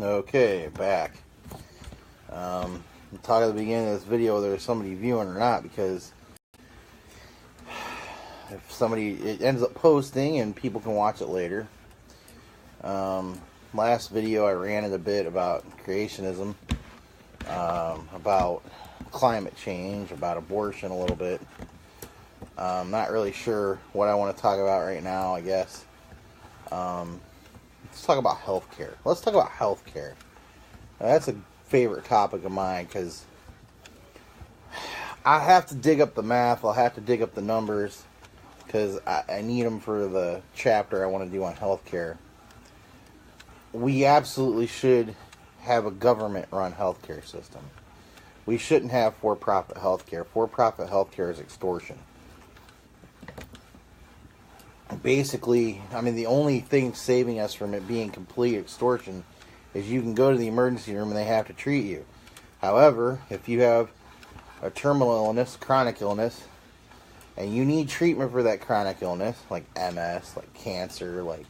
Okay, back. I'm talking at the beginning of this video whether there's somebody viewing or not, because if somebody, it ends up posting and people can watch it later. Last video I ranted a bit about creationism, about climate change, about abortion a little bit. I'm not really sure what I want to talk about right now, I guess. Let's talk about healthcare. Let's talk about healthcare. That's a favorite topic of mine because I have to dig up the math. I'll have to dig up the numbers because I need them for the chapter I want to do on healthcare. We absolutely should have a government-run healthcare system. We shouldn't have for-profit healthcare. For-profit healthcare is extortion. Basically, I mean, the only thing saving us from it being complete extortion is you can go to the emergency room and they have to treat you. However, if you have a terminal illness, chronic illness, and you need treatment for that chronic illness, like MS, like cancer, like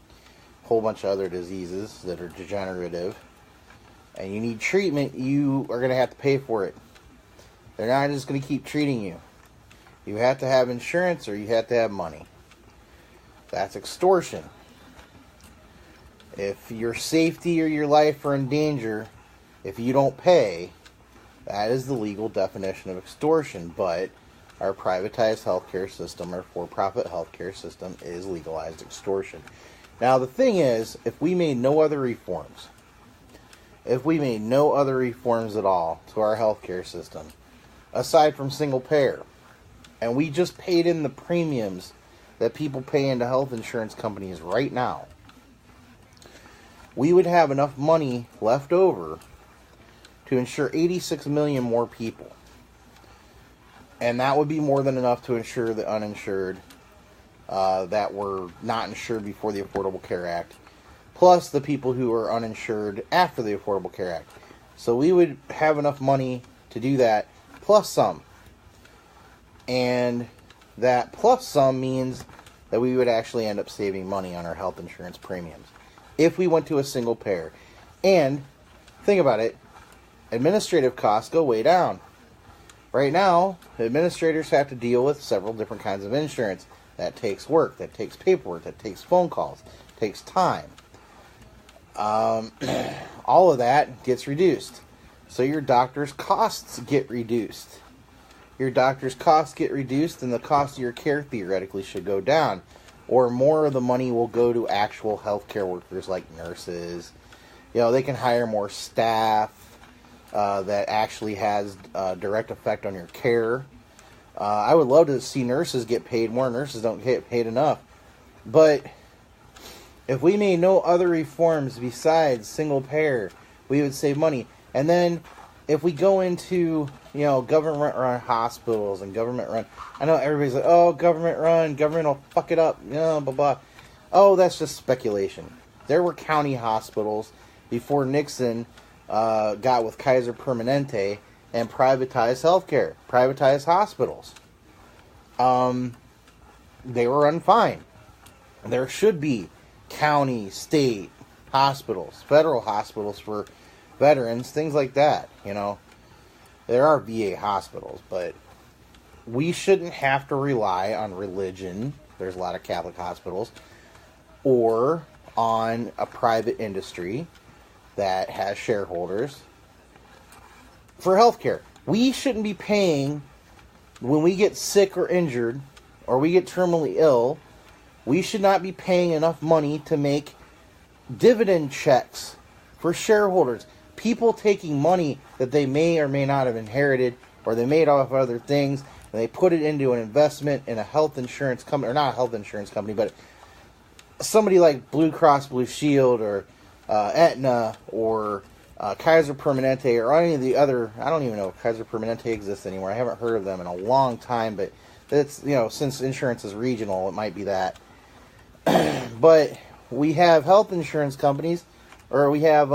a whole bunch of other diseases that are degenerative, and you need treatment, you are going to have to pay for it. They're not just going to keep treating you. You have to have insurance or you have to have money. That's extortion. If your safety or your life are in danger, if you don't pay, that is the legal definition of extortion. But our privatized healthcare system, our for-profit healthcare system, is legalized extortion. Now, the thing is, if we made no other reforms, at all to our healthcare system, aside from single payer, and we just paid in the premiums that people pay into health insurance companies right now, we would have enough money left over to insure 86 million more people. And that would be more than enough to insure the uninsured that were not insured before the Affordable Care Act, plus the people who are uninsured after the Affordable Care Act. So we would have enough money to do that, plus some. And that plus some means that we would actually end up saving money on our health insurance premiums if we went to a single payer. And think about it, administrative costs go way down. Right now, administrators have to deal with several different kinds of insurance. That takes work, that takes paperwork, that takes phone calls, takes time. All of that gets reduced. So your doctor's costs get reduced. Your doctor's costs get reduced, and the cost of your care theoretically should go down. Or more of the money will go to actual healthcare workers like nurses. You know, they can hire more staff that actually has a direct effect on your care. I would love to see nurses get paid more. Nurses don't get paid enough. But if we made no other reforms besides single payer, we would save money. And then if we go into, you know, government-run hospitals and government-run... I know everybody's like, oh, government-run, government will fuck it up, you know, blah, blah. Oh, that's just speculation. There were county hospitals before Nixon got with Kaiser Permanente and privatized healthcare, privatized hospitals. They were run fine. There should be county, state hospitals, federal hospitals for veterans, things like that, you know. There are VA hospitals, but we shouldn't have to rely on religion. There's a lot of Catholic hospitals. Or on a private industry that has shareholders for healthcare. We shouldn't be paying, when we get sick or injured, or we get terminally ill, we should not be paying enough money to make dividend checks for shareholders. People taking money that they may or may not have inherited, or they made off other things, and they put it into an investment in a health insurance company, or not a health insurance company, but somebody like Blue Cross Blue Shield, or Aetna, or Kaiser Permanente, or any of the other, I don't even know if Kaiser Permanente exists anymore. I haven't heard of them in a long time, but it's, you know, since insurance is regional, it might be that. But we have health insurance companies, or we have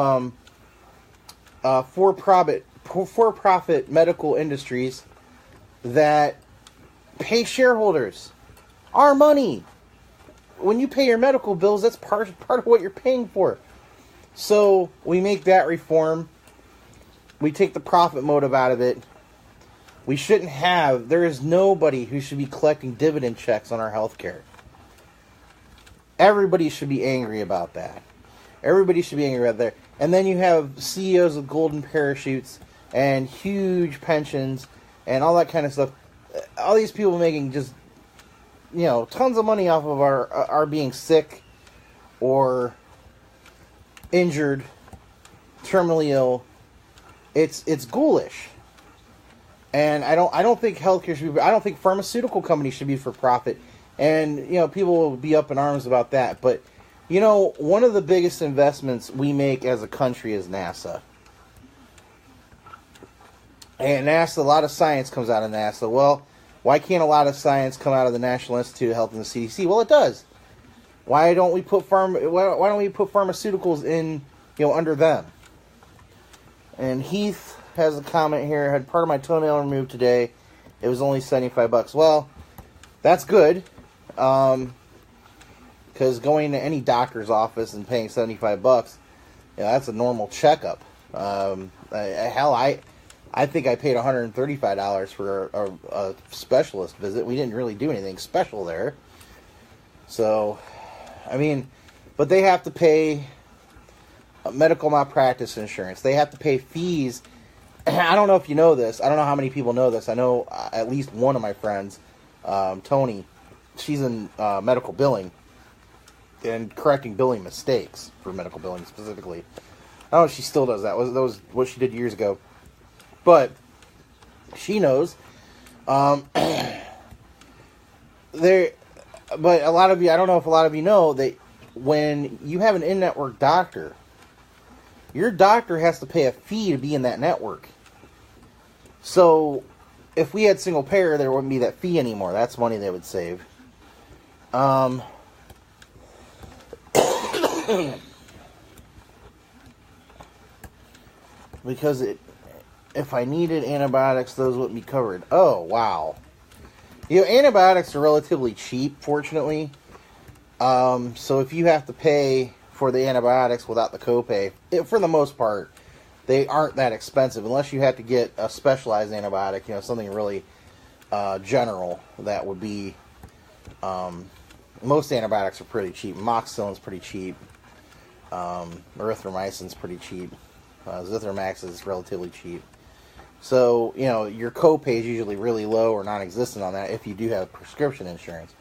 for-profit medical industries that pay shareholders our money. When you pay your medical bills, that's part of what you're paying for. So we make that reform. We take the profit motive out of it. We shouldn't have, there is nobody who should be collecting dividend checks on our health care. Everybody should be angry about that. Everybody should be angry about that. And then you have CEOs with golden parachutes and huge pensions and all that kind of stuff. All these people making just, tons of money off of our being sick or injured, terminally ill. It's ghoulish. And I don't think healthcare should be. I don't think pharmaceutical companies should be for profit. And people will be up in arms about that. But one of the biggest investments we make as a country is NASA. And NASA, a lot of science comes out of NASA. Well, why can't a lot of science come out of the National Institute of Health and the CDC? Well, it does. Why don't we put pharmaceuticals in under them? And Heath has a comment here. I had part of my toenail removed today. It was only $75. Well, that's good. Because going to any doctor's office and paying $75, that's a normal checkup. I think I paid $135 for a specialist visit. We didn't really do anything special there. So, but they have to pay medical malpractice insurance. They have to pay fees. I don't know if you know this. I don't know how many people know this. I know at least one of my friends, Tony, she's in medical billing and correcting billing mistakes for medical billing specifically. I don't know if she still does that. That was what she did years ago. But she knows. But a lot of you, I don't know if a lot of you know that when you have an in-network doctor, your doctor has to pay a fee to be in that network. So, if we had single payer, there wouldn't be that fee anymore. That's money they would save. Because if I needed antibiotics, those wouldn't be covered. Oh, wow. Antibiotics are relatively cheap, fortunately. So if you have to pay for the antibiotics without the copay, for the most part, they aren't that expensive, unless you have to get a specialized antibiotic, something really general. That would be, most antibiotics are pretty cheap. Amoxicillin's pretty cheap. Erythromycin's pretty cheap. Zithromax is relatively cheap. So, your copay is usually really low or non-existent on that if you do have prescription insurance.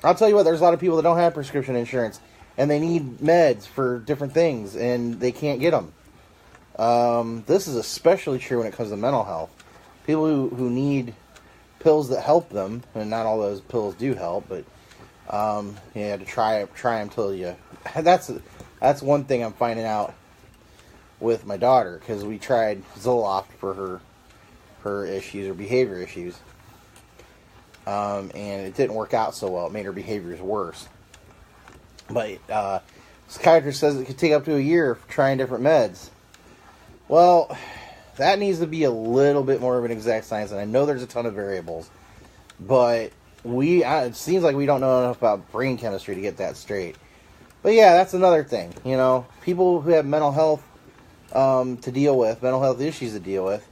I'll tell you what, there's a lot of people that don't have prescription insurance, and they need meds for different things, and they can't get them. This is especially true when it comes to mental health. People who need pills that help them, and not all those pills do help, but you have to try them till you... That's one thing I'm finding out with my daughter, because we tried Zoloft for her issues, her behavior issues, and it didn't work out so well. It made her behaviors worse. But psychiatrist says it could take up to a year for trying different meds. Well, that needs to be a little bit more of an exact science, and I know there's a ton of variables, but it seems like we don't know enough about brain chemistry to get that straight. But yeah, that's another thing. People who have mental health to deal with, mental health issues to deal with,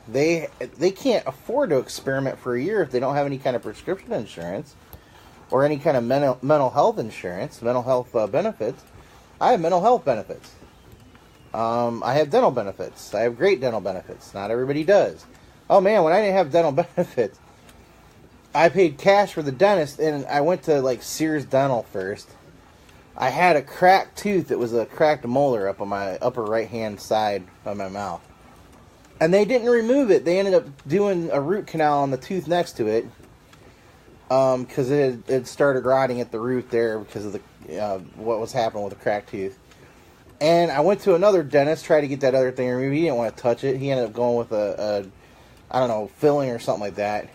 they can't afford to experiment for a year if they don't have any kind of prescription insurance or any kind of mental health insurance, mental health benefits. I have mental health benefits. I have dental benefits. I have great dental benefits. Not everybody does. Oh man, when I didn't have dental benefits, I paid cash for the dentist, and I went to Sears Dental first. I had a cracked tooth. It was a cracked molar up on my upper right-hand side of my mouth. And they didn't remove it. They ended up doing a root canal on the tooth next to it. Because it started rotting at the root there because of what was happening with the cracked tooth. And I went to another dentist, tried to get that other thing removed. He didn't want to touch it. He ended up going with filling or something like that.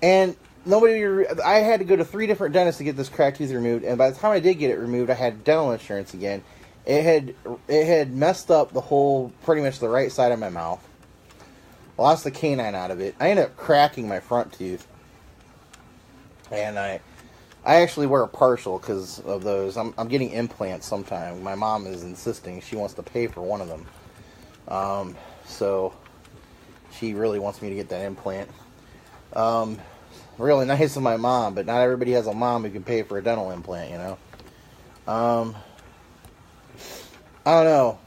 And I had to go to 3 different dentists to get this cracked tooth removed, and by the time I did get it removed, I had dental insurance again. It had messed up pretty much the right side of my mouth. Lost the canine out of it. I ended up cracking my front tooth, and I I actually wear a partial because of those. I'm getting implants sometime. My mom is insisting she wants to pay for one of them. So she really wants me to get that implant. Really nice of my mom, but not everybody has a mom who can pay for a dental implant, you know. I don't know.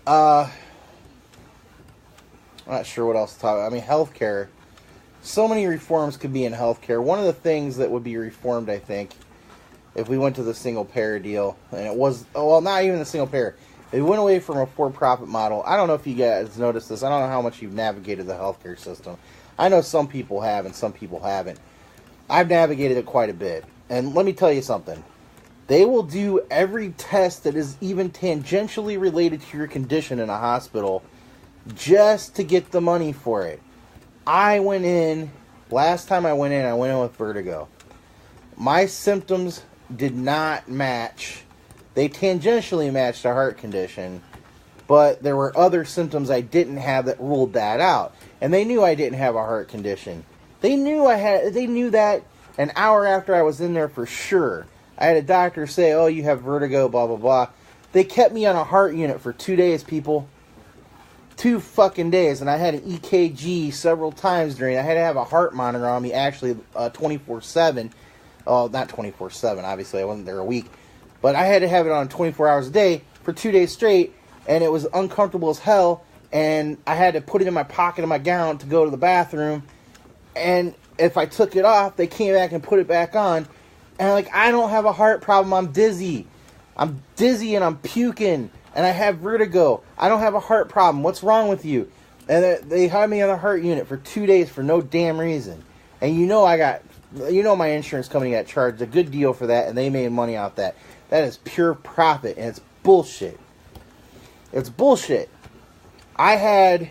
I'm not sure what else to talk about. I mean, healthcare. So many reforms could be in healthcare. One of the things that would be reformed, I think, if we went to the single payer deal, and it was, not even the single payer. If we went away from a for-profit model. I don't know if you guys noticed this. I don't know how much you've navigated the healthcare system. I know some people have and some people haven't. I've navigated it quite a bit. And let me tell you something. They will do every test that is even tangentially related to your condition in a hospital just to get the money for it. Last time I went in with vertigo. My symptoms did not match. They tangentially matched a heart condition, but there were other symptoms I didn't have that ruled that out. And they knew I didn't have a heart condition. They knew that an hour after I was in there for sure. I had a doctor say, "Oh, you have vertigo, blah, blah, blah." They kept me on a heart unit for 2 days, people. 2 fucking days. And I had an EKG several times during it. I had to have a heart monitor on me, actually, 24/7. Oh, not 24/7, obviously. I wasn't there a week. But I had to have it on 24 hours a day for 2 days straight. And it was uncomfortable as hell. And I had to put it in my pocket of my gown to go to the bathroom. And if I took it off, they came back and put it back on. And I don't have a heart problem. I'm dizzy. I'm dizzy and I'm puking. And I have vertigo. I don't have a heart problem. What's wrong with you? And they had me on the heart unit for 2 days for no damn reason. And my insurance company got charged a good deal for that, and they made money off that. That is pure profit, and it's bullshit. It's bullshit. I had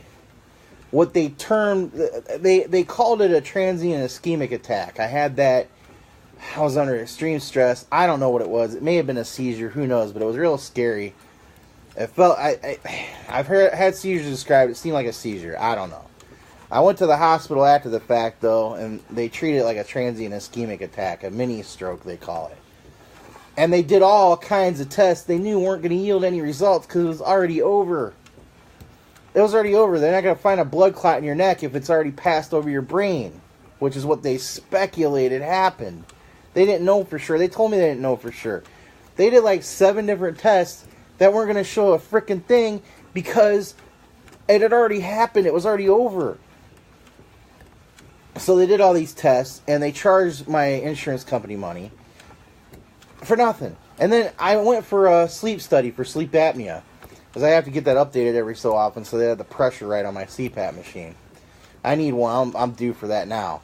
what they termed, they called it a transient ischemic attack. I had that. I was under extreme stress. I don't know what it was. It may have been a seizure. Who knows? But it was real scary. It felt. I've had seizures described. It seemed like a seizure. I don't know. I went to the hospital after the fact, though, and they treated it like a transient ischemic attack, a mini stroke, they call it. And they did all kinds of tests they knew weren't going to yield any results because it was already over. It was already over. They're not going to find a blood clot in your neck if it's already passed over your brain, which is what they speculated happened. They didn't know for sure. They told me they didn't know for sure. They did 7 different tests that weren't going to show a frickin' thing because it had already happened. It was already over. So they did all these tests, and they charged my insurance company money for nothing. And then I went for a sleep study for sleep apnea, because I have to get that updated every so often, so they have the pressure right on my CPAP machine. I need one. I'm due for that now.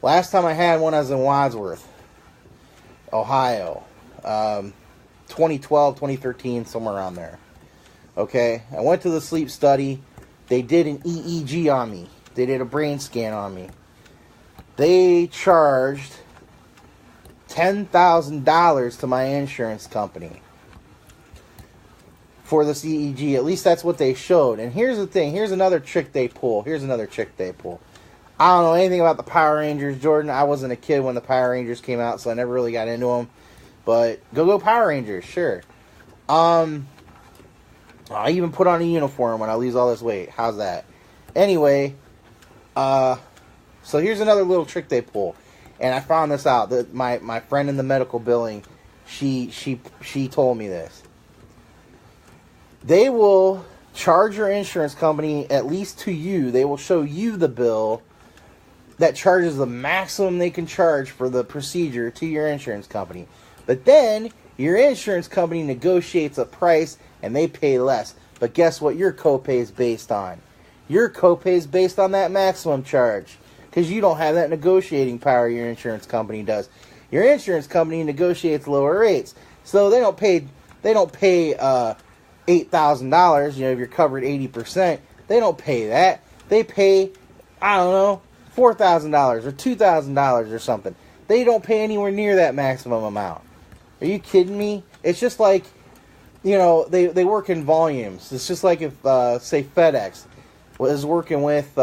Last time I had one, I was in Wadsworth, Ohio. 2012, 2013, somewhere around there. Okay? I went to the sleep study. They did an EEG on me. They did a brain scan on me. They charged $10,000 to my insurance company for this EEG. At least that's what they showed. And here's the thing. Here's another trick they pull. I don't know anything about the Power Rangers, Jordan. I wasn't a kid when the Power Rangers came out, so I never really got into them. But go Power Rangers, sure. I even put on a uniform when I lose all this weight. How's that? Anyway, so here's another little trick they pull. And I found this out. That my friend in the medical billing, she told me this. They will charge your insurance company, at least to you. They will show you the bill that charges the maximum they can charge for the procedure to your insurance company. But then your insurance company negotiates a price and they pay less. But guess what your copay is based on? Your copay is based on that maximum charge. Because you don't have that negotiating power your insurance company does. Your insurance company negotiates lower rates. So they don't pay $8,000, if you're covered 80%. They don't pay that. They pay, I don't know, $4,000 or $2,000 or something. They don't pay anywhere near that maximum amount. Are you kidding me? It's just like, they work in volumes. It's just like if, say, FedEx was working with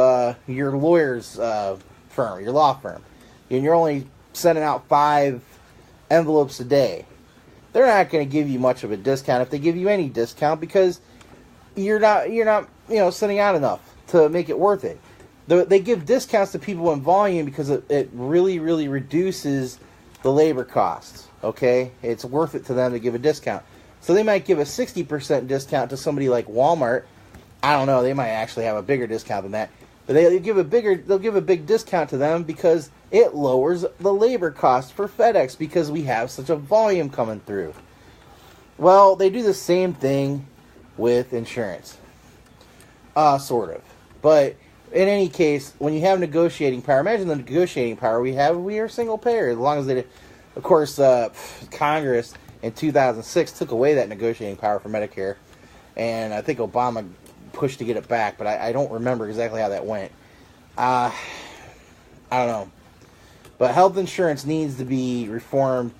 your lawyer's firm, your law firm, and you're only sending out 5 envelopes a day. They're not going to give you much of a discount if they give you any discount, because you're not sending out enough to make it worth it. They give discounts to people in volume because it really, really reduces the labor costs. Okay, it's worth it to them to give a discount. So they might give a 60% discount to somebody like Walmart. I don't know, they might actually have a bigger discount than that. But they'll give a big discount to them because it lowers the labor cost for FedEx, because we have such a volume coming through. Well, they do the same thing with insurance. Sort of. But in any case, when you have negotiating power, imagine the negotiating power we have. We are single payer. As long as they, of course, Congress in 2006 took away that negotiating power for Medicare. And I think Obama pushed to get it back, but I don't remember exactly how that went. I don't know. But health insurance needs to be reformed.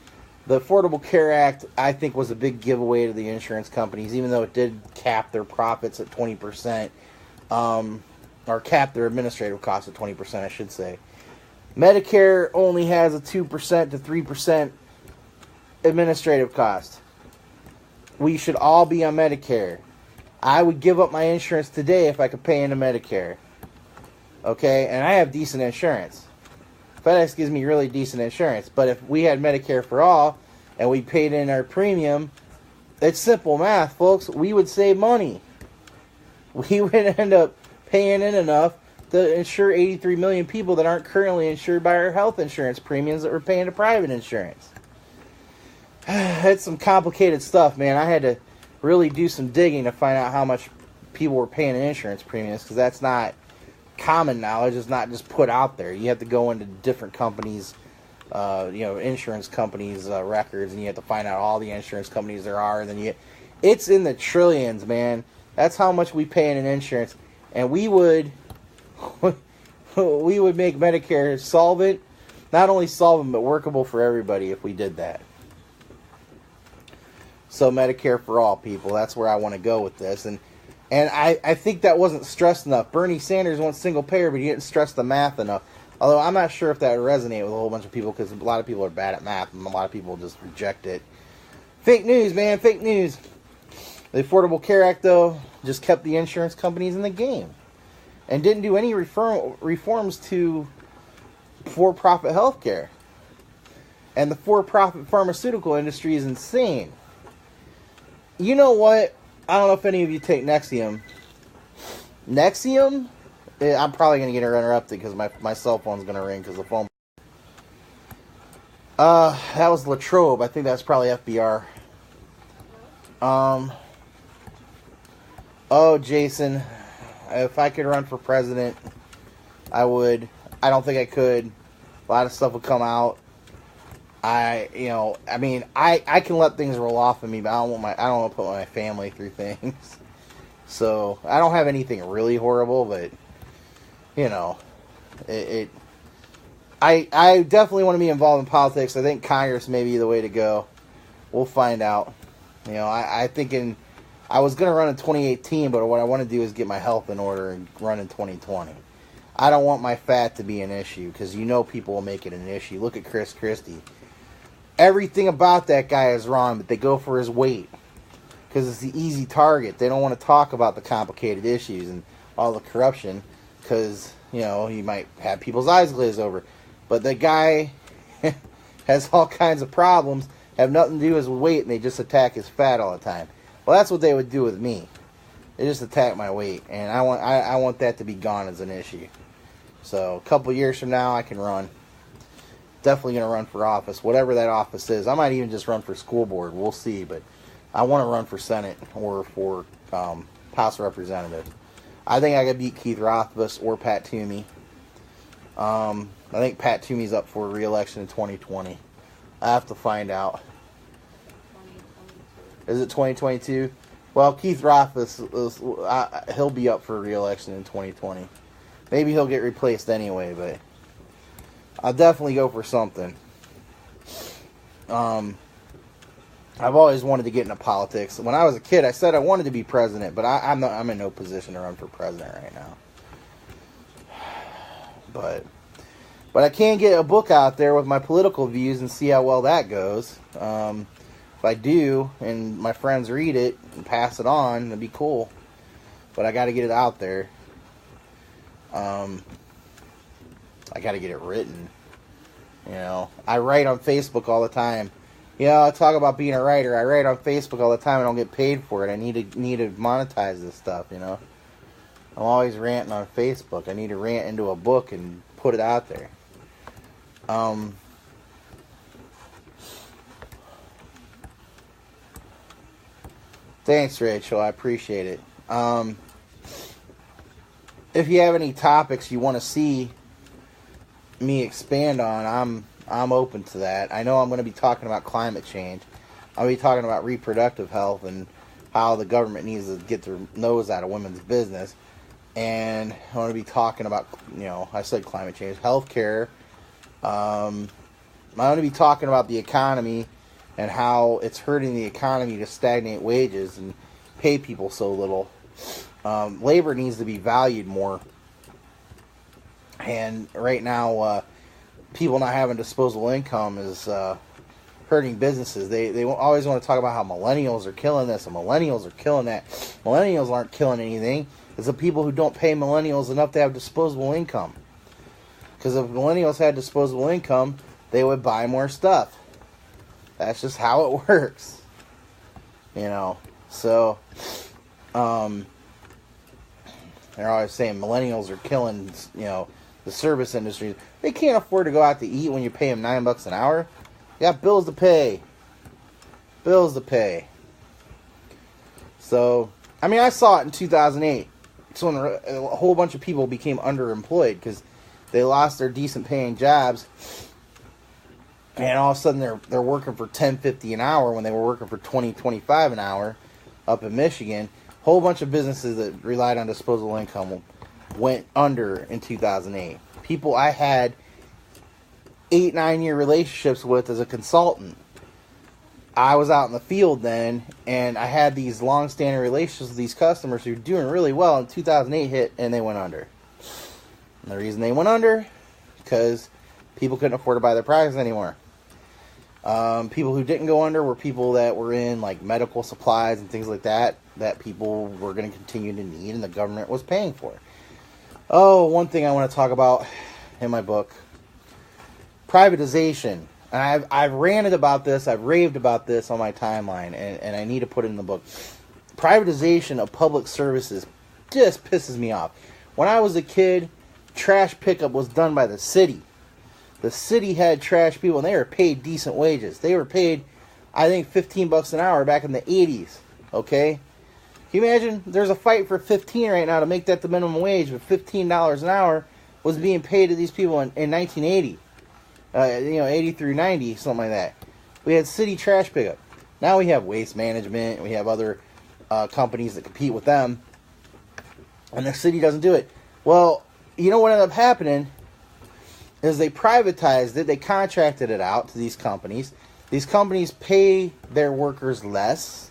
The Affordable Care Act, I think, was a big giveaway to the insurance companies, even though it did cap their profits at 20%, or cap their administrative costs at 20%, I should say. Medicare only has a 2% to 3% administrative cost. We should all be on Medicare. I would give up my insurance today if I could pay into Medicare. Okay? And I have decent insurance. FedEx gives me really decent insurance. But if we had Medicare for all and we paid in our premium, it's simple math, folks. We would save money. We would end up paying in enough to insure 83 million people that aren't currently insured by our health insurance premiums that we're paying to private insurance. It's some complicated stuff, man. I had to really do some digging to find out how much people were paying in insurance premiums, because that's not common knowledge. It's not just put out there. You have to go into different companies, insurance companies' records, and you have to find out all the insurance companies there are. And then it's in the trillions, man. That's how much we pay in insurance, and we would make Medicare solvent, not only solvent but workable for everybody if we did that. So Medicare for all, people. That's where I want to go with this. And I think that wasn't stressed enough. Bernie Sanders wants single payer, but he didn't stress the math enough. Although I'm not sure if that would resonate with a whole bunch of people, because a lot of people are bad at math and a lot of people just reject it. Fake news, man. Fake news. The Affordable Care Act, though, just kept the insurance companies in the game and didn't do any reforms to for-profit healthcare. And the for-profit pharmaceutical industry is insane. You know what? I don't know if any of you take Nexium. Nexium? I'm probably going to get interrupted because my cell phone's going to ring because the phone... that was Latrobe. I think that's probably FBR. Oh, Jason, if I could run for president, I would. I don't think I could. A lot of stuff would come out. I can let things roll off of me, but I don't want to put my family through things. So I don't have anything really horrible, but I definitely want to be involved in politics. I think Congress may be the way to go. We'll find out. I was going to run in 2018, but what I want to do is get my health in order and run in 2020. I don't want my fat to be an issue, because people will make it an issue. Look at Chris Christie. Everything about that guy is wrong, but they go for his weight because it's the easy target. They don't want to talk about the complicated issues and all the corruption because, he might have people's eyes glazed over. But the guy has all kinds of problems, have nothing to do with his weight, and they just attack his fat all the time. Well, that's what they would do with me. They just attack my weight, and I want that to be gone as an issue. So a couple years from now, I can run. Definitely going to run for office, whatever that office is. I might even just run for school board. We'll see, but I want to run for Senate or for House of Representatives. I think I could beat Keith Rothfuss or Pat Toomey. I think Pat Toomey's up for re-election in 2020. I have to find out. Is it 2022? Well, Keith Rothfuss, he'll be up for re-election in 2020. Maybe he'll get replaced anyway, but I'll definitely go for something. I've always wanted to get into politics. When I was a kid, I said I wanted to be president, but I'm in no position to run for president right now. But But I can get a book out there with my political views and see how well that goes. If I do, and my friends read it and pass it on, it'd be cool. But I got to get it out there. I got to get it written. You know, I write on Facebook all the time. You know, I talk about being a writer. I write on Facebook all the time. I don't get paid for it. I need to monetize this stuff. You know, I'm always ranting on Facebook. I need to rant into a book and put it out there. Thanks, Rachel. I appreciate it. If you have any topics you want to see me expand on, I'm open to that. I know I'm going to be talking about climate change. I'll be talking about reproductive health and how the government needs to get their nose out of women's business. And I want to be talking about, you know, I said climate change, healthcare. I'm going to be talking about the economy and how it's hurting the economy to stagnate wages and pay people so little. Labor needs to be valued more. And right now, people not having disposable income is hurting businesses. They always want to talk about how millennials are killing this and millennials are killing that. Millennials aren't killing anything. It's the people who don't pay millennials enough to have disposable income. Because if millennials had disposable income, they would buy more stuff. That's just how it works. You know, so they're always saying millennials are killing, you know, the service industry. They can't afford to go out to eat when you pay them $9 an hour. You got bills to pay. Bills to pay. So, I mean, I saw it in 2008. It's when a whole bunch of people became underemployed because they lost their decent paying jobs. And all of a sudden they're working for $10.50 an hour when they were working for $20.25 an hour up in Michigan. A whole bunch of businesses that relied on disposable income went under in 2008. People I had 8-9 year relationships with as a consultant. I was out in the field then, and I had these long-standing relationships with these customers who were doing really well, and 2008 hit, and they went under. And the reason they went under, because people couldn't afford to buy their products anymore. People who didn't go under were people that were in, like, medical supplies and things like that people were going to continue to need, and the government was paying for. Oh, one thing I want to talk about in my book, privatization. And I've ranted about this, I've raved about this on my timeline, and I need to put it in the book. Privatization of public services just pisses me off. When I was a kid, trash pickup was done by the city. The city had trash people, and they were paid decent wages. They were paid, I think, $15 an hour back in the 80s, okay? Can you imagine? There's a fight for $15 right now to make that the minimum wage, but $15 an hour was being paid to these people in 1980. 80 through 90, something like that. We had city trash pickup. Now we have Waste Management, and we have other companies that compete with them, and the city doesn't do it. Well, you know what ended up happening is they privatized it. They contracted it out to these companies. These companies pay their workers less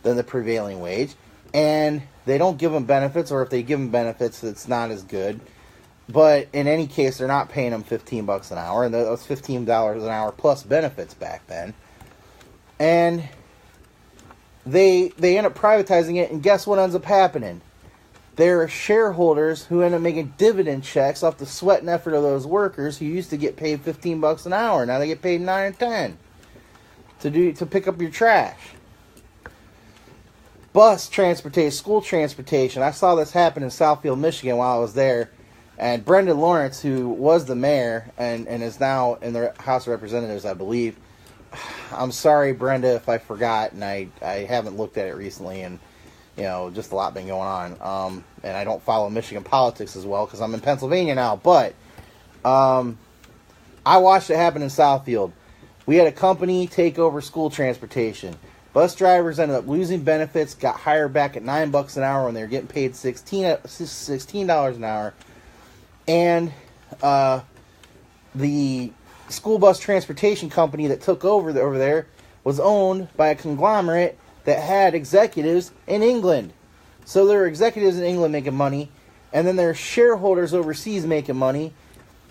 than the prevailing wage, and they don't give them benefits, or if they give them benefits, it's not as good. But in any case, they're not paying them $15 an hour, and that was $15 an hour plus benefits back then. And they end up privatizing it, and guess what ends up happening? There are shareholders who end up making dividend checks off the sweat and effort of those workers who used to get paid $15 an hour. Now they get paid $9 or $10 to pick up your trash. Bus transportation, school transportation. I saw this happen in Southfield, Michigan while I was there. And Brendan Lawrence, who was the mayor and is now in the House of Representatives, I believe. I'm sorry, Brenda, if I forgot, and I haven't looked at it recently, and, you know, just a lot been going on. And I don't follow Michigan politics as well because I'm in Pennsylvania now. But I watched it happen in Southfield. We had a company take over school transportation. Bus drivers ended up losing benefits, got hired back at $9 an hour when they were getting paid $16 an hour. And the school bus transportation company that took over there was owned by a conglomerate that had executives in England. So there were executives in England making money, and then there are shareholders overseas making money,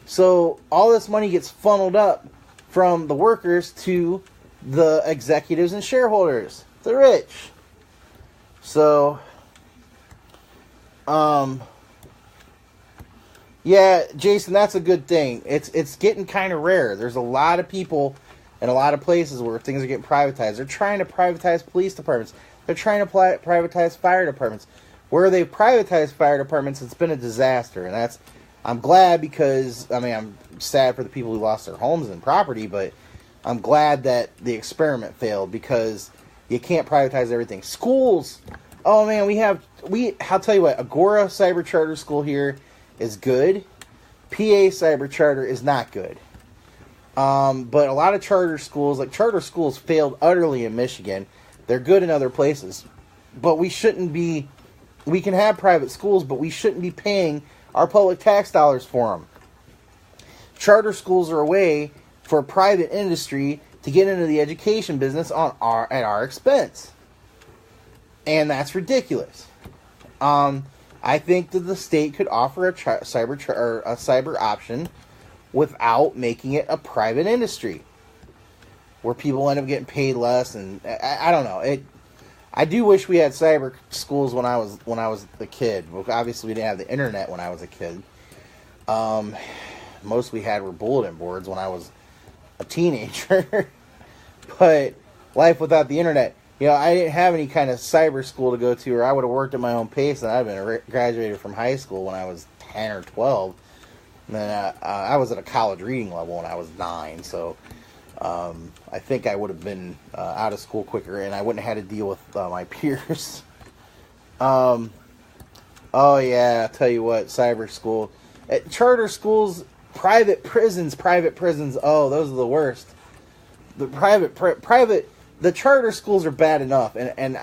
So all this money gets funneled up from the workers to the executives and shareholders, the rich. So, yeah, Jason, that's a good thing. It's getting kind of rare. There's a lot of people in a lot of places where things are getting privatized. They're trying to privatize police departments. They're trying to privatize fire departments. Where they've privatized fire departments, it's been a disaster. And I'm glad because, I mean, I'm sad for the people who lost their homes and property, but I'm glad that the experiment failed because you can't privatize everything. Schools, oh man, I'll tell you what, Agora Cyber Charter School here is good. PA Cyber Charter is not good. But a lot of charter schools failed utterly in Michigan. They're good in other places. But we can have private schools, but we shouldn't be paying our public tax dollars for them. Charter schools are a way for private industry to get into the education business at our expense. And that's ridiculous. I think that the state could offer a cyber option without making it a private industry where people end up getting paid less. And I don't know. I do wish we had cyber schools when I was a kid. Well, obviously, we didn't have the internet when I was a kid. Most we had were bulletin boards when I was a teenager. But life without the internet, I didn't have any kind of cyber school to go to, or I would have worked at my own pace, and I'd been graduated from high school when I was 10 or 12. And then I was at a college reading level when I was 9, so I think I would have been out of school quicker, and I wouldn't have had to deal with my peers. Oh yeah, I'll tell you what, cyber school. Charter schools, private prisons, oh, those are the worst. The the charter schools are bad enough, and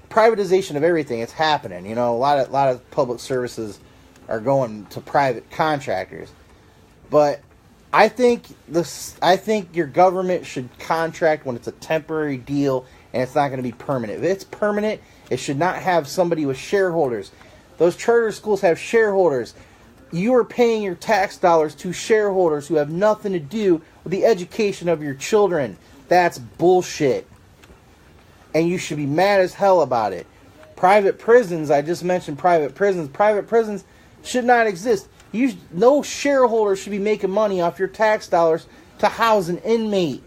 privatization of everything, it's happening. A lot of public services are going to private contractors. But I think your government should contract when it's a temporary deal and it's not going to be permanent. If it's permanent, it should not have somebody with shareholders. Those charter schools have shareholders. You are paying your tax dollars to shareholders who have nothing to do with the education of your children. That's bullshit. And you should be mad as hell about it. Private prisons, I just mentioned private prisons. Private prisons should not exist. No shareholder should be making money off your tax dollars to house an inmate.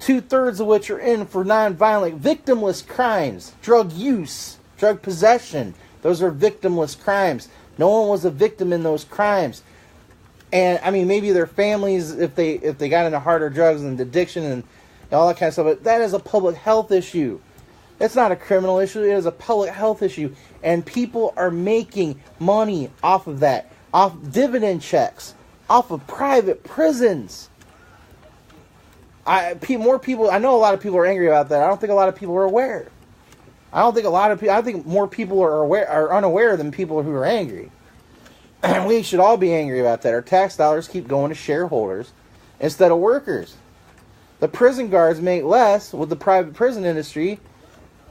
2/3 of which are in for non-violent, victimless crimes. Drug use, drug possession. Those are victimless crimes. No one was a victim in those crimes. And, I mean, maybe their families, if they got into harder drugs and addiction and all that kind of stuff, but that is a public health issue. It's not a criminal issue. It is a public health issue. And people are making money off of that, off dividend checks, off of private prisons. I know a lot of people are angry about that. I don't think a lot of people are aware. I think more people are unaware than people who are angry. And we should all be angry about that. Our tax dollars keep going to shareholders instead of workers. The prison guards make less with the private prison industry,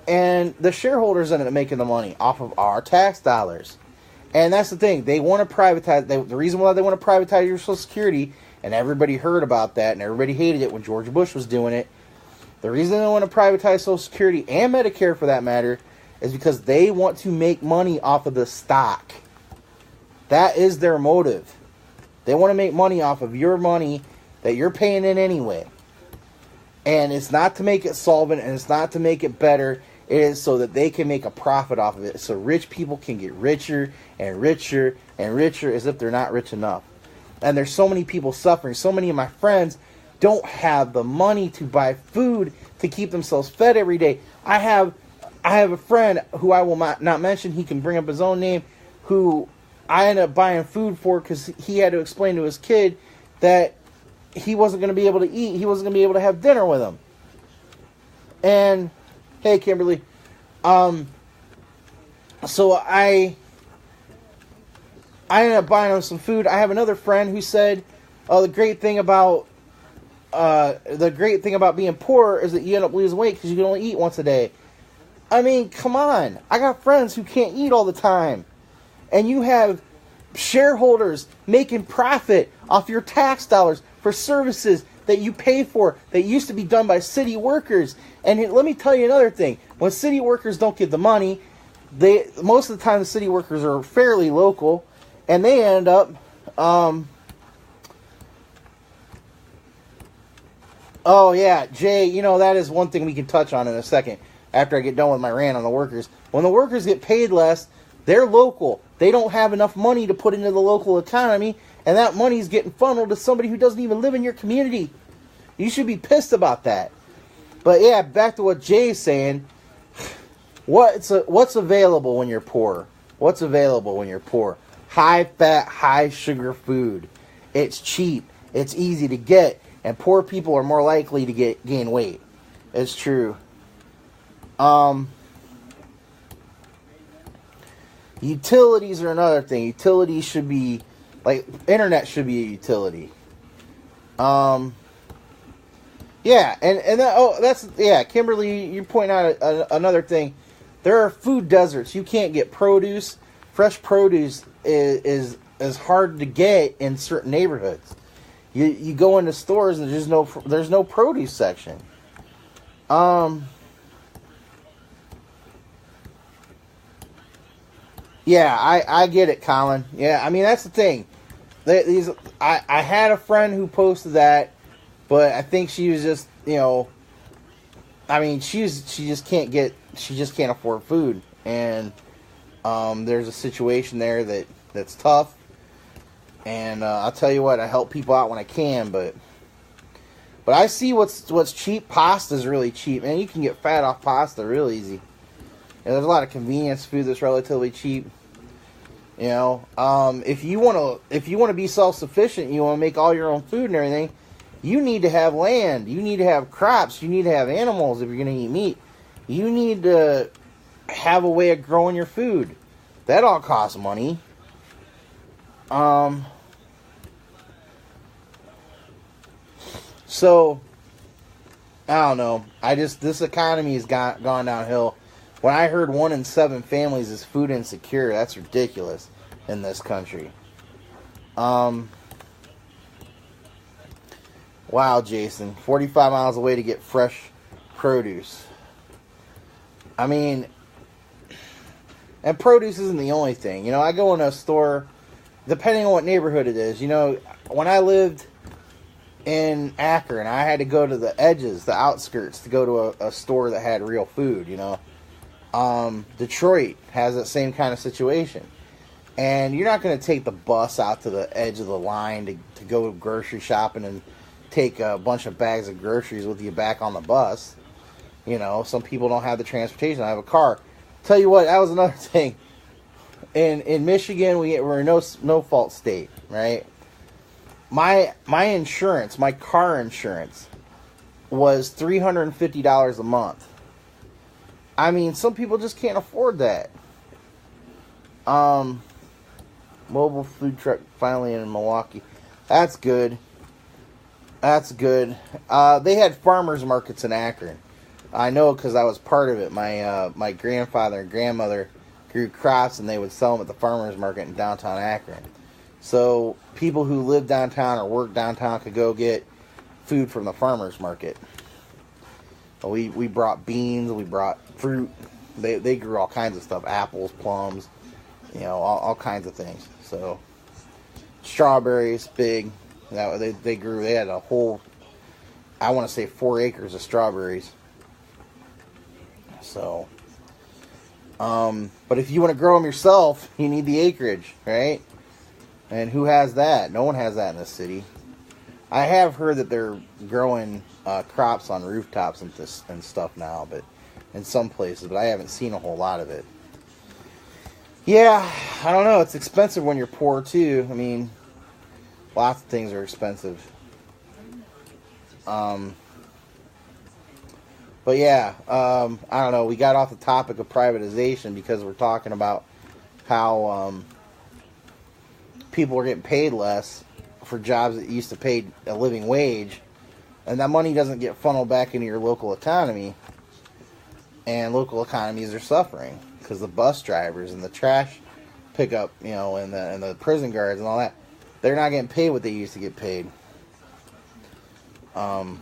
and the shareholders end up making the money off of our tax dollars. And that's the thing. They want to privatize. The reason why they want to privatize your Social Security, and everybody heard about that, and everybody hated it when George Bush was doing it. The reason they want to privatize Social Security and Medicare, for that matter, is because they want to make money off of the stock. That is their motive. They want to make money off of your money that you're paying in anyway. And it's not to make it solvent, and it's not to make it better. It is so that they can make a profit off of it. So rich people can get richer and richer and richer as if they're not rich enough. And there's so many people suffering. So many of my friends don't have the money to buy food to keep themselves fed every day. I have a friend who I will not mention. He can bring up his own name, who I ended up buying food for because he had to explain to his kid that he wasn't going to be able to eat. He wasn't going to be able to have dinner with him. And, hey, Kimberly. So I ended up buying him some food. I have another friend who said, "Oh, the great thing about being poor is that you end up losing weight because you can only eat once a day." I mean, come on. I got friends who can't eat all the time. And you have shareholders making profit off your tax dollars for services that you pay for that used to be done by city workers. And let me tell you another thing. When city workers don't get the money, most of the time the city workers are fairly local, and they end up oh yeah, Jay, that is one thing we can touch on in a second after I get done with my rant on the workers. When the workers get paid less, they're local. They don't have enough money to put into the local economy, and that money is getting funneled to somebody who doesn't even live in your community. You should be pissed about that. But yeah, back to what Jay's saying. What's available when you're poor? What's available when you're poor? High fat, high sugar food. It's cheap. It's easy to get. And poor people are more likely to gain weight. It's true. Utilities are another thing. Utilities should be, like, internet should be a utility. Yeah, Kimberly, you're pointing out another thing. There are food deserts. You can't get produce. Fresh produce is hard to get in certain neighborhoods. You go into stores and there's no produce section. Yeah, I get it, Colin. Yeah, I mean, that's the thing. I had a friend who posted that, but I think she was just, I mean, she just can't afford food, and there's a situation there that's tough. And I'll tell you what, I help people out when I can, but I see what's cheap. Pasta's really cheap, man. You can get fat off pasta real easy. And there's a lot of convenience food that's relatively cheap. If you want to be self-sufficient, you want to make all your own food and everything, you need to have land. You need to have crops. You need to have animals if you're going to eat meat. You need to have a way of growing your food. That all costs money. So, I don't know. This economy has gone downhill. When I heard 1 in 7 families is food insecure, that's ridiculous in this country. Wow, Jason. 45 miles away to get fresh produce. I mean, and produce isn't the only thing. I go in a store, depending on what neighborhood it is. When I lived in Akron, I had to go to the edges, the outskirts, to go to a store that had real food, Detroit has that same kind of situation. And you're not going to take the bus out to the edge of the line to go grocery shopping and take a bunch of bags of groceries with you back on the bus. Some people don't have the transportation. I have a car. Tell you what, that was another thing. In Michigan, we're a no fault state, right? My insurance, my car insurance, was $350 a month. I mean, some people just can't afford that. Mobile food truck finally in Milwaukee. That's good. That's good. They had farmers markets in Akron. I know because I was part of it. My grandfather and grandmother grew crops, and they would sell them at the farmers market in downtown Akron. So people who live downtown or work downtown could go get food from the farmers market. We brought beans. We brought fruit. They grew all kinds of stuff: apples, plums, all kinds of things. So strawberries, big. They grew. They had a whole, I want to say, 4 acres of strawberries. So, but if you want to grow them yourself, you need the acreage, right? And who has that? No one has that in the city. I have heard that they're growing crops on rooftops and stuff now, but in some places, but I haven't seen a whole lot of it. Yeah, I don't know. It's expensive when you're poor too. I mean, lots of things are expensive. But yeah, I don't know. We got off the topic of privatization because we're talking about how people are getting paid less for jobs that used to pay a living wage, and that money doesn't get funneled back into your local economy, and local economies are suffering because the bus drivers and the trash pickup, and the prison guards and all that. They're not getting paid what they used to get paid. I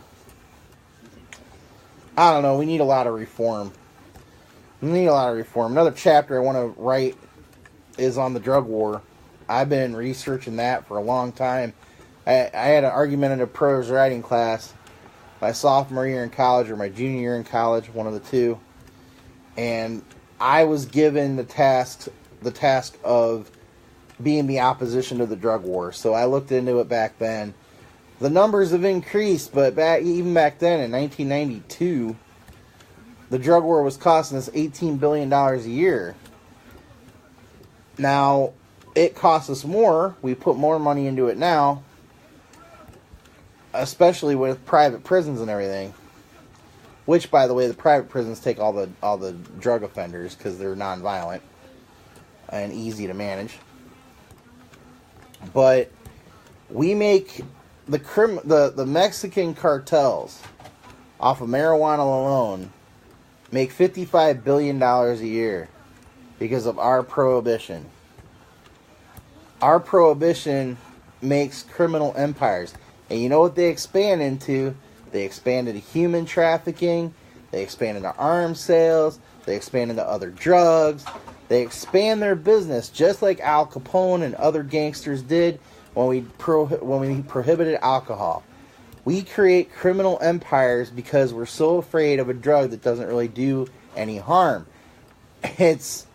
don't know. We need a lot of reform. Another chapter I want to write is on the drug war. I've been researching that for a long time. I had an argumentative prose writing class my sophomore year in college or my junior year in college, one of the two. And I was given the task of being the opposition to the drug war. So I looked into it back then. The numbers have increased, but even back then in 1992, the drug war was costing us $18 billion a year. Now, it costs us more. We put more money into it now, especially with private prisons and everything. Which, by the way, the private prisons take all the drug offenders because they're nonviolent and easy to manage. But we make the Mexican cartels off of marijuana alone make $55 billion a year because of our prohibition. Our prohibition makes criminal empires. And you know what they expand into? They expand into human trafficking. They expand into arms sales. They expand into other drugs. They expand their business just like Al Capone and other gangsters did when we prohibited alcohol. We create criminal empires because we're so afraid of a drug that doesn't really do any harm. It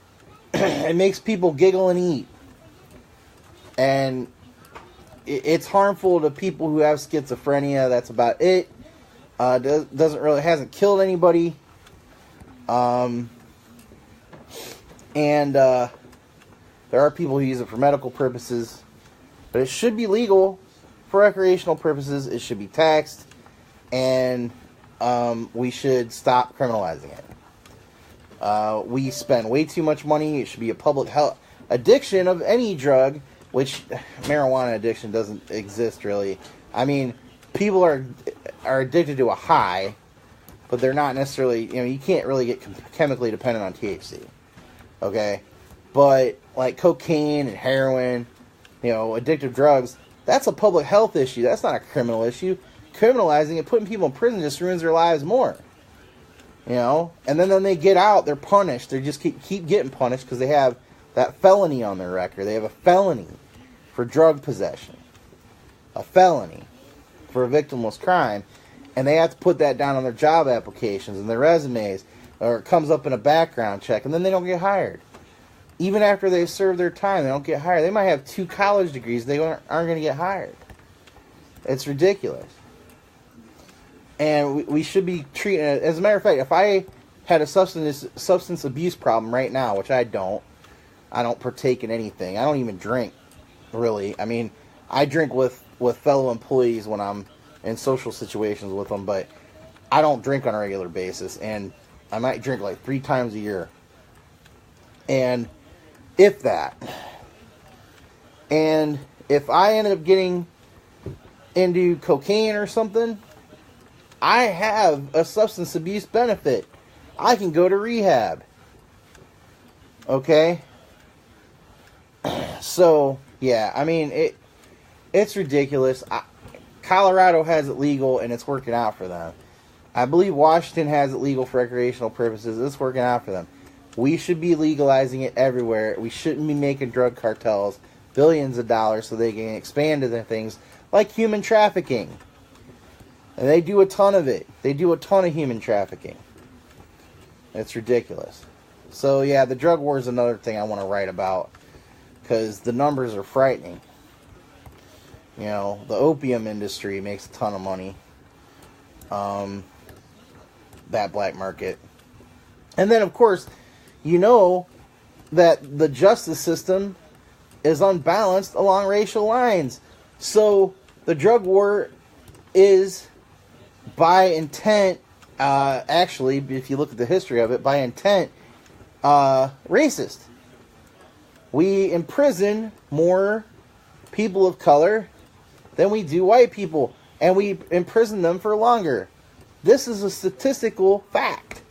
makes people giggle and eat. And it's harmful to people who have schizophrenia. That's about it. Hasn't killed anybody. And there are people who use it for medical purposes. But it should be legal for recreational purposes. It should be taxed. And we should stop criminalizing it. We spend way too much money. It should be a public health addiction of any drug, which marijuana addiction doesn't exist really. I mean, people are addicted to a high, but they're not necessarily, you can't really get chemically dependent on THC. Okay? But like cocaine and heroin, addictive drugs, that's a public health issue. That's not a criminal issue. Criminalizing it, putting people in prison just ruins their lives more. And then when they get out, they're punished. They just keep getting punished because they have that felony on their record. They have a felony for drug possession. A felony for a victimless crime. And they have to put that down on their job applications and their resumes. Or it comes up in a background check. And then they don't get hired. Even after they've served their time, they don't get hired. They might have 2 college degrees. They aren't going to get hired. It's ridiculous. And we should be treating it. As a matter of fact, if I had a substance abuse problem right now, which I don't partake in anything. I don't even drink, really. I mean, I drink with fellow employees when I'm in social situations with them, but I don't drink on a regular basis. And I might drink like 3 times a year. And if that. And if I ended up getting into cocaine or something, I have a substance abuse benefit. I can go to rehab. Okay? So, yeah, I mean, it's ridiculous. Colorado has it legal, and it's working out for them. I believe Washington has it legal for recreational purposes. It's working out for them. We should be legalizing it everywhere. We shouldn't be making drug cartels billions of dollars so they can expand to the things like human trafficking. And they do a ton of it. They do a ton of human trafficking. It's ridiculous. So, yeah, the drug war is another thing I want to write about. Because the numbers are frightening. The opium industry makes a ton of money. That black market. And then, of course, that the justice system is unbalanced along racial lines. So, the drug war is, by intent, actually, if you look at the history of it, by intent, racist. We imprison more people of color than we do white people. And we imprison them for longer. This is a statistical fact.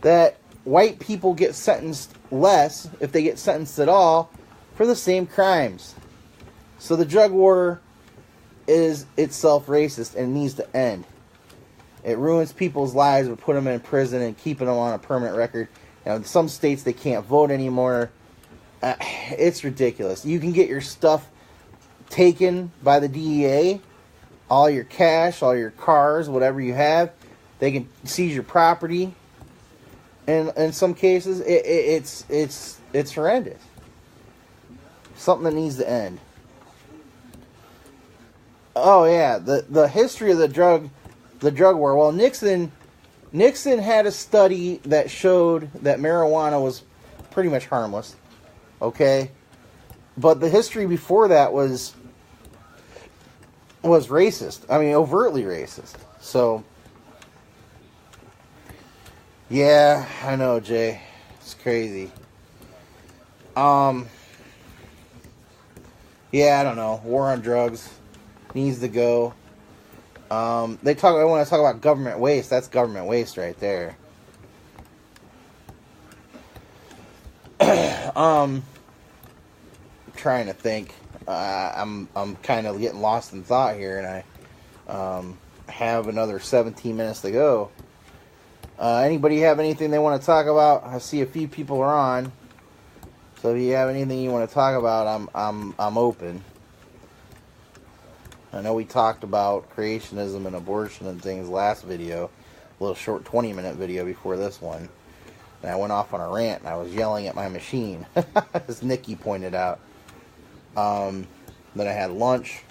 That white people get sentenced less, if they get sentenced at all, for the same crimes. So the drug war is itself racist and needs to end. It ruins people's lives, but put them in prison and keeping them on a permanent record. You know, in some states they can't vote anymore. It's ridiculous. You can get your stuff taken by the DEA, all your cash, all your cars, whatever you have. They can seize your property. And in some cases, it's horrendous. Something that needs to end. Oh yeah, the history of the drug war. Well, Nixon had a study that showed that marijuana was pretty much harmless. Okay, but the history before that was racist. I mean, overtly racist. So, yeah, I know, Jay. It's crazy. Yeah, I don't know. War on drugs needs to go. I want to talk about government waste. That's government waste right there. Trying to think. I'm kind of getting lost in thought here, and I have another 17 minutes to go. Anybody have anything they want to talk about? I see a few people are on. So if you have anything you want to talk about, I'm open. I know we talked about creationism and abortion and things last video, a little short 20-minute video before this one. And I went off on a rant and I was yelling at my machine, as Nikki pointed out. Then I had lunch.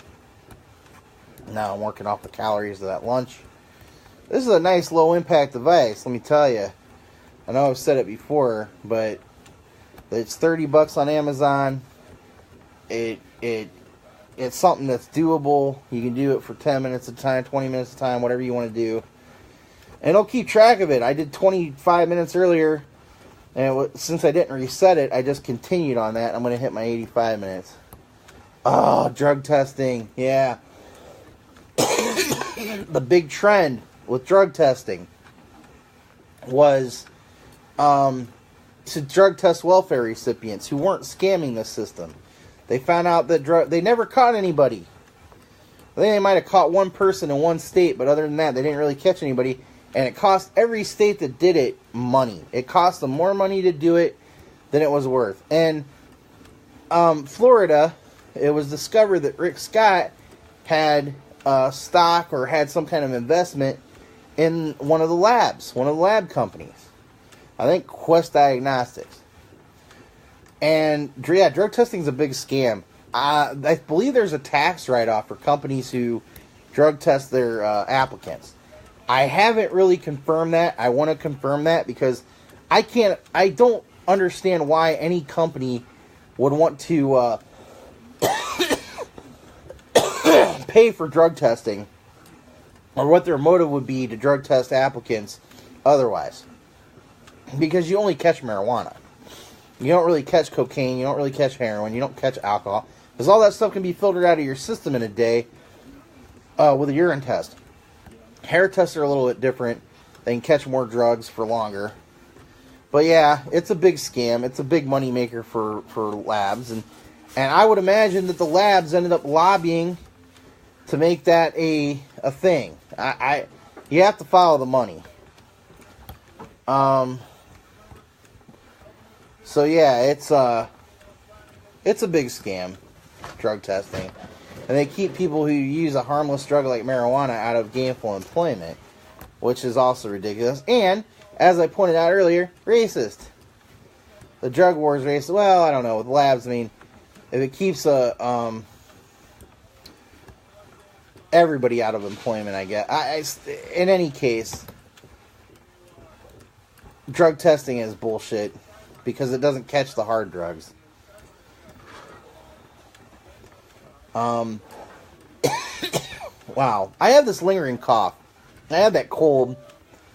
Now I'm working off the calories of that lunch. This is a nice low impact device, let me tell you. I know I've said it before, but it's $30 on Amazon. It's something that's doable. You can do it for 10 minutes at a time, 20 minutes at a time, whatever you want to do. And it'll keep track of it. I did 25 minutes earlier, and since I didn't reset it, I just continued on that. I'm going to hit my 85 minutes. Oh, drug testing. Yeah. The big trend with drug testing was to drug test welfare recipients who weren't scamming the system. They found out that they never caught anybody. I think they might have caught one person in one state, but other than that, they didn't really catch anybody. And it cost every state that did it money. It cost them more money to do it than it was worth. And Florida, it was discovered that Rick Scott had stock or had some kind of investment in one of the lab companies. I think Quest Diagnostics. And yeah, drug testing is a big scam. I believe there's a tax write-off for companies who drug test their applicants. I haven't really confirmed that. I want to confirm that because I don't understand why any company would want to pay for drug testing, or what their motive would be to drug test applicants otherwise. Because you only catch marijuana. You don't really catch cocaine, you don't really catch heroin, you don't catch alcohol. Because all that stuff can be filtered out of your system in a day with a urine test. Hair tests are a little bit different. They can catch more drugs for longer. But yeah, it's a big scam. It's a big money maker for labs. And I would imagine that the labs ended up lobbying to make that a thing. You have to follow the money. So yeah, it's a big scam, drug testing. And they keep people who use a harmless drug like marijuana out of gainful employment, which is also ridiculous. And, as I pointed out earlier, racist. The drug war is racist. Well, I don't know. With labs, I mean, if it keeps everybody out of employment, I guess. In any case, drug testing is bullshit because it doesn't catch the hard drugs. Wow. I have this lingering cough. I had that cold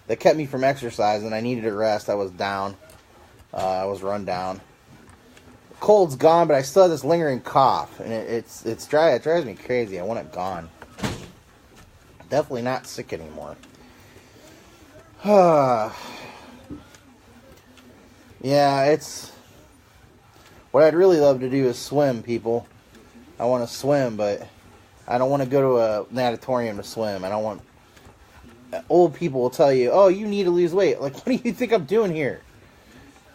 that kept me from exercising, and I needed a rest. I was down. I was run down. Cold's gone, but I still have this lingering cough, and it's dry. It drives me crazy. I want it gone. Definitely not sick anymore. Yeah, it's... What I'd really love to do is swim, people. I want to swim, but I don't want to go to a natatorium to swim. I don't want... Old people will tell you, oh, you need to lose weight. Like, what do you think I'm doing here?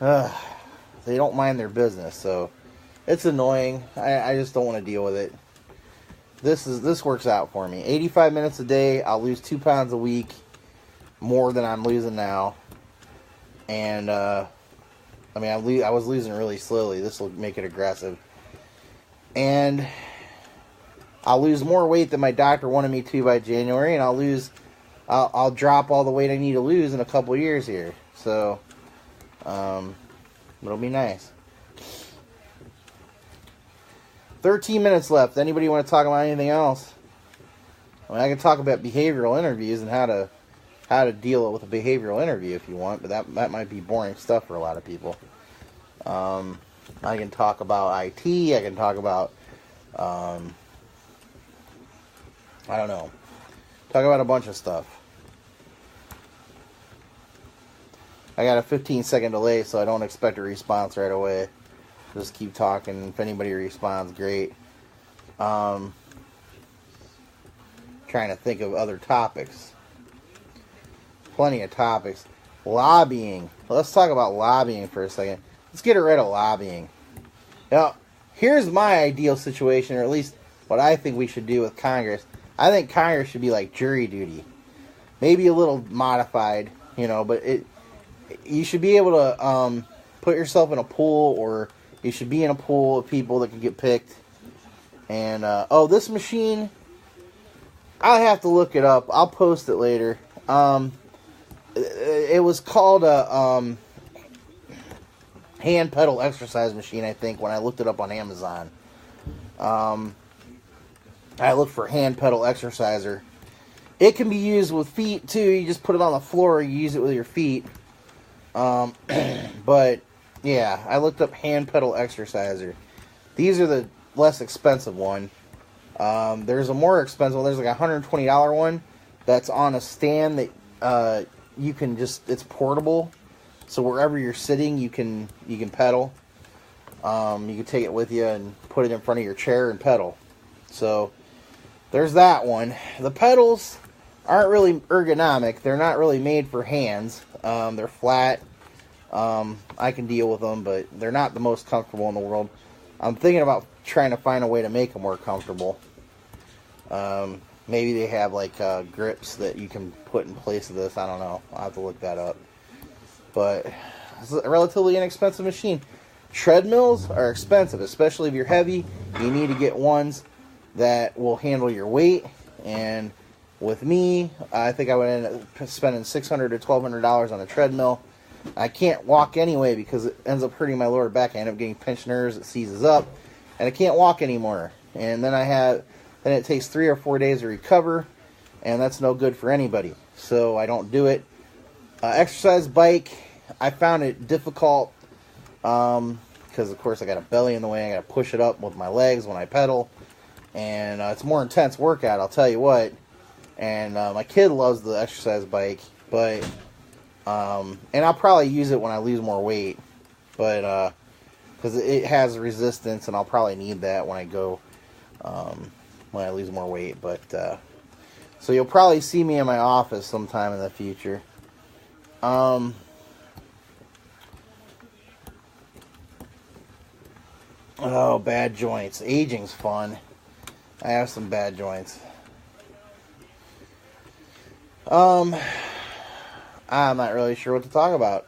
They don't mind their business, so it's annoying. I just don't want to deal with it. This works out for me. 85 minutes a day. I'll lose 2 pounds a week, more than I'm losing now. And I I was losing really slowly. This will make it aggressive. And I'll lose more weight than my doctor wanted me to by January, and I'll drop all the weight I need to lose in a couple of years here. So, it'll be nice. 13 minutes left. Anybody want to talk about anything else? I can talk about behavioral interviews and how to deal with a behavioral interview if you want, but that might be boring stuff for a lot of people. I can talk about IT. I can talk about, I don't know. Talk about a bunch of stuff. I got a 15-second delay, so I don't expect a response right away. Just keep talking. If anybody responds, great. Trying to think of other topics. Plenty of topics. Lobbying. Let's talk about lobbying for a second. Let's get rid of lobbying. Now, here's my ideal situation, or at least what I think we should do with Congress. I think Congress should be like jury duty. Maybe a little modified, but you should be able to put yourself in a pool, or you should be in a pool of people that can get picked. And, this machine, I'll have to look it up. I'll post it later. It was called a hand pedal exercise machine, I think, when I looked it up on Amazon. I looked for hand pedal exerciser. It can be used with feet, too. You just put it on the floor, you use it with your feet. But, yeah, I looked up hand pedal exerciser. These are the less expensive one. There's a more expensive one. There's like a $120 one that's on a stand that you can it's portable. So wherever you're sitting, you can pedal. You can take it with you and put it in front of your chair and pedal. So there's that one. The pedals aren't really ergonomic. They're not really made for hands. They're flat. I can deal with them, but they're not the most comfortable in the world. I'm thinking about trying to find a way to make them more comfortable. Maybe they have like grips that you can put in place of this. I don't know. I'll have to look that up. But it's a relatively inexpensive machine. Treadmills are expensive, especially if you're heavy. You need to get ones that will handle your weight. And with me, I think I would end up spending $600 to $1,200 on a treadmill. I can't walk anyway because it ends up hurting my lower back. I end up getting pinched nerves. It seizes up, and I can't walk anymore. And then it takes 3 or 4 days to recover, and that's no good for anybody. So I don't do it. Exercise bike, I found it difficult because, of course, I got a belly in the way. I got to push it up with my legs when I pedal, and it's a more intense workout, I'll tell you what. And my kid loves the exercise bike, but and I'll probably use it when I lose more weight, but because it has resistance, and I'll probably need that when I go when I lose more weight. But so you'll probably see me in my office sometime in the future. Oh, bad joints. Aging's fun. I have some bad joints. I'm not really sure what to talk about.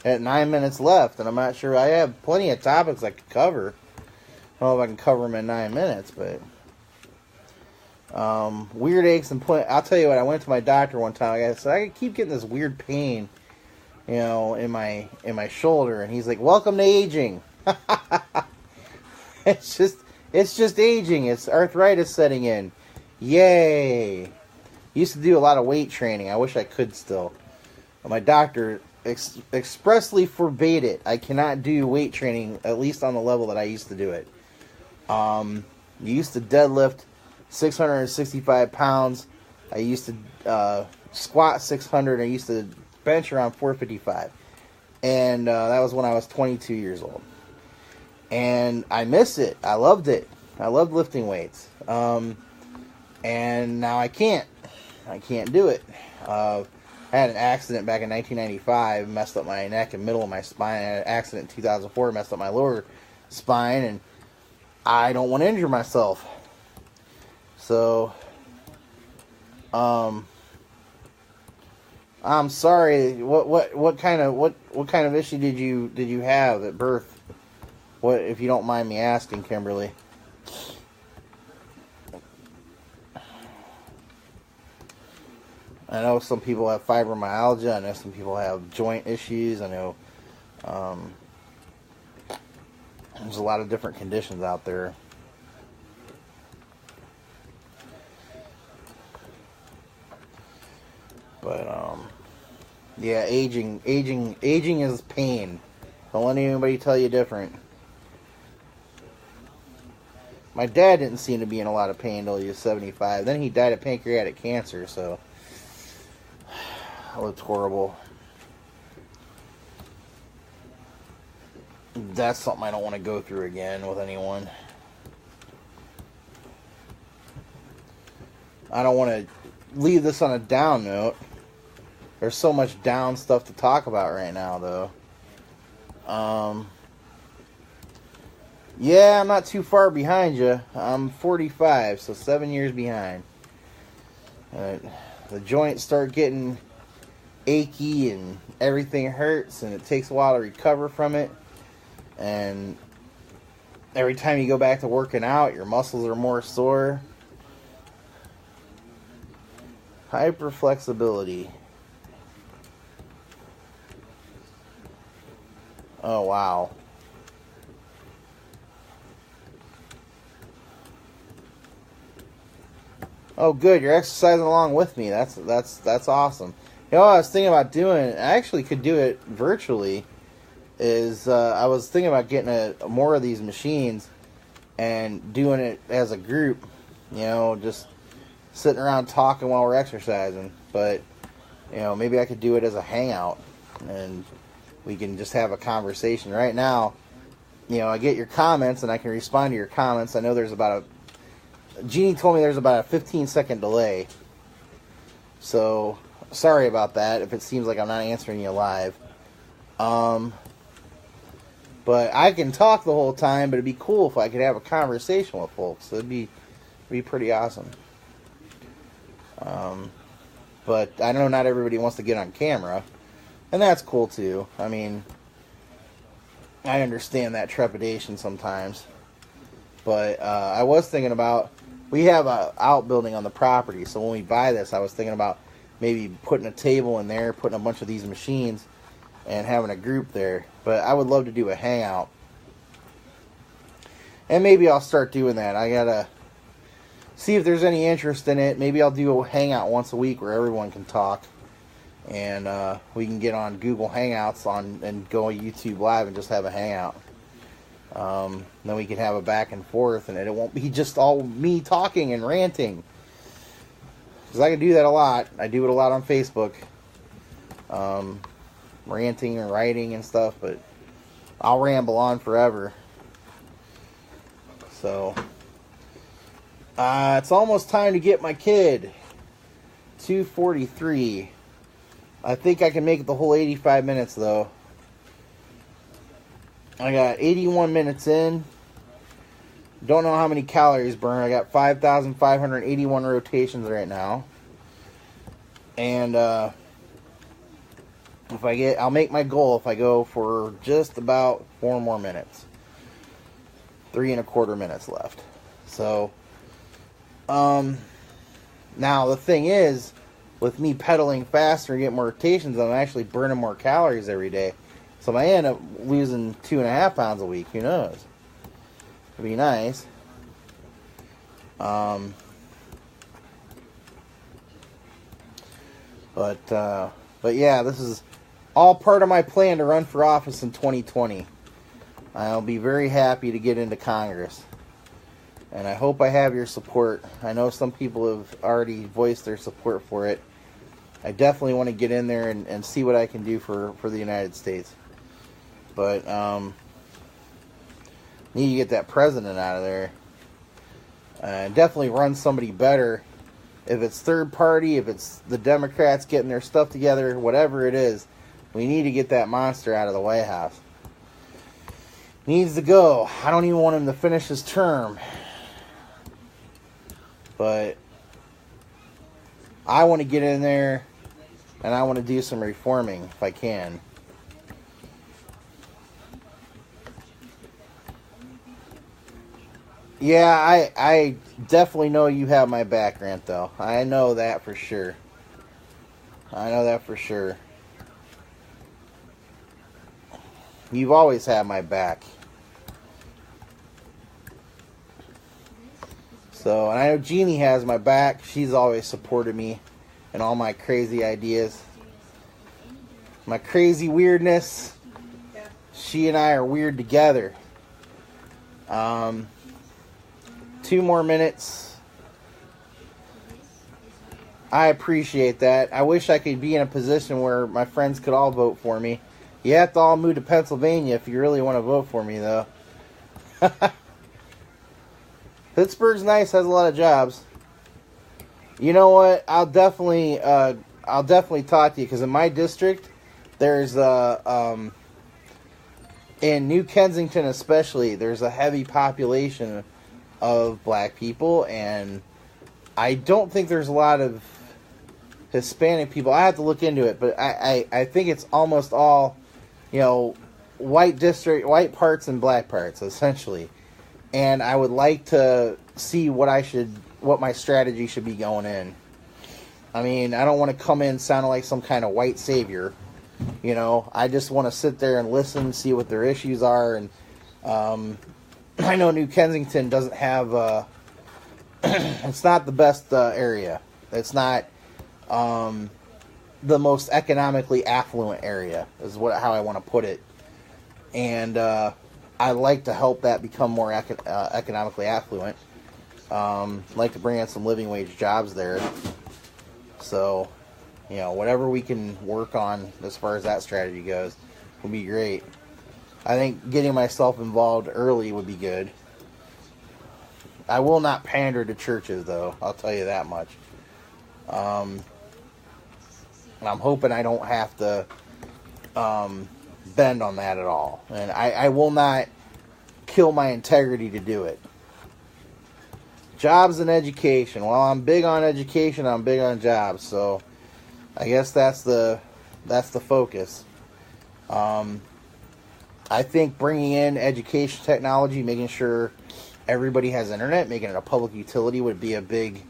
At 9 minutes left, and I'm not sure. I have plenty of topics I could cover. I don't know if I can cover them in 9 minutes, but weird aches and I'll tell you what. I went to my doctor one time. I said I keep getting this weird pain, in my shoulder, and he's like, "Welcome to aging." It's just aging. It's arthritis setting in. Yay! Used to do a lot of weight training. I wish I could still. But my doctor expressly forbade it. I cannot do weight training, at least on the level that I used to do it. You used to deadlift 665 pounds. I used to squat 600. I used to bench around 455. And that was when I was 22 years old. And I miss it. I loved it. I loved lifting weights. And now I can't. I can't do it. I had an accident back in 1995, messed up my neck and middle of my spine. I had an accident in 2004, messed up my lower spine, and I don't want to injure myself. So, I'm sorry. What kind of issue did you have at birth? What, if you don't mind me asking, Kimberly? I know some people have fibromyalgia. I know some people have joint issues. I know there's a lot of different conditions out there. But yeah, aging is pain. Don't let anybody tell you different. My dad didn't seem to be in a lot of pain until he was 75. Then he died of pancreatic cancer, so it looked horrible. That's something I don't want to go through again with anyone. I don't want to leave this on a down note. There's so much down stuff to talk about right now, though. Yeah, I'm not too far behind you. I'm 45, so 7 years behind. The joints start getting achy and everything hurts, and it takes a while to recover from it. And every time you go back to working out, your muscles are more sore. Hyperflexibility. Oh, wow. Oh, good. You're exercising along with me. That's awesome. You know what I was thinking about doing? I actually could do it virtually. I was thinking about getting more of these machines and doing it as a group. You know, just sitting around talking while we're exercising. But you know, maybe I could do it as a hangout, and we can just have a conversation. Right now, you know, I get your comments and I can respond to your comments. I know there's Jeannie told me there's about a 15-second delay. So, sorry about that if it seems like I'm not answering you live. But I can talk the whole time, but it'd be cool if I could have a conversation with folks. It'd be pretty awesome. But I know not everybody wants to get on camera, and that's cool too. I mean, I understand that trepidation sometimes. But I was thinking about, we have a outbuilding on the property, so when we buy this, I was thinking about maybe putting a table in there, putting a bunch of these machines, and having a group there. But I would love to do a hangout. And maybe I'll start doing that. I gotta see if there's any interest in it. Maybe I'll do a hangout once a week where everyone can talk. And we can get on Google Hangouts and go on YouTube Live and just have a hangout. Then we can have a back and forth, and it won't be just all me talking and ranting. Because I can do that a lot. I do it a lot on Facebook. Ranting and writing and stuff, but I'll ramble on forever. So, it's almost time to get my kid. 2:43. I think I can make it the whole 85 minutes, though. I got 81 minutes in. Don't know how many calories burned. I got 5,581 rotations right now. And I'll make my goal if I go for just about 4 more minutes. 3¼ minutes left. So, now the thing is, with me pedaling faster and getting more rotations, I'm actually burning more calories every day. So I might end up losing 2.5 pounds a week. Who knows? It'd be nice. But yeah, this is all part of my plan to run for office in 2020. I'll be very happy to get into Congress. And I hope I have your support. I know some people have already voiced their support for it. I definitely want to get in there and see what I can do for the United States. But need to get that president out of there. Definitely run somebody better. If it's third party, if it's the Democrats getting their stuff together, whatever it is, we need to get that monster out of the White House. Needs to go. I don't even want him to finish his term. But I want to get in there and I want to do some reforming if I can. Yeah, I definitely know you have my back, Grant, though. I know that for sure. I know that for sure. You've always had my back. So, and I know Jeannie has my back. She's always supported me in all my crazy ideas. My crazy weirdness. She and I are weird together. 2 more minutes. I appreciate that. I wish I could be in a position where my friends could all vote for me. You have to all move to Pennsylvania if you really want to vote for me, though. Pittsburgh's nice, has a lot of jobs. You know what? I'll definitely talk to you, because in my district, there's in New Kensington especially, there's a heavy population of black people, and I don't think there's a lot of Hispanic people. I have to look into it, but I think it's almost all, white parts and black parts, essentially. And I would like to see what my strategy should be going in. I mean, I don't want to come in sounding like some kind of white savior. I just want to sit there and listen, see what their issues are. And I know New Kensington doesn't have, it's not the best area. It's not the most economically affluent area, is how I want to put it. And I like to help that become more economically affluent. Like to bring in some living wage jobs there. So, whatever we can work on as far as that strategy goes would be great. I think getting myself involved early would be good. I will not pander to churches, though. I'll tell you that much. And I'm hoping I don't have to bend on that at all. And I will not kill my integrity to do it. Jobs and education. Well, I'm big on education. I'm big on jobs. So I guess that's the focus. I think bringing in education technology, making sure everybody has internet, making it a public utility would be a big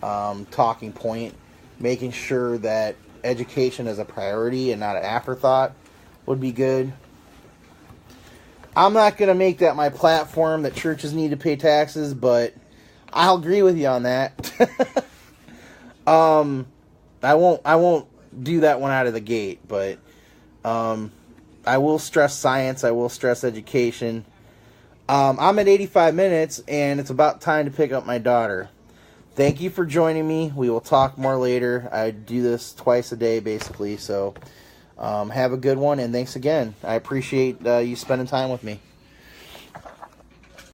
talking point. Making sure that education is a priority and not an afterthought would be good. I'm not going to make that my platform that churches need to pay taxes, but I'll agree with you on that. I won't do that one out of the gate, but I will stress science. I will stress education. I'm at 85 minutes, and it's about time to pick up my daughter. Thank you for joining me. We will talk more later. I do this twice a day, basically, so have a good one, and thanks again. I appreciate you spending time with me.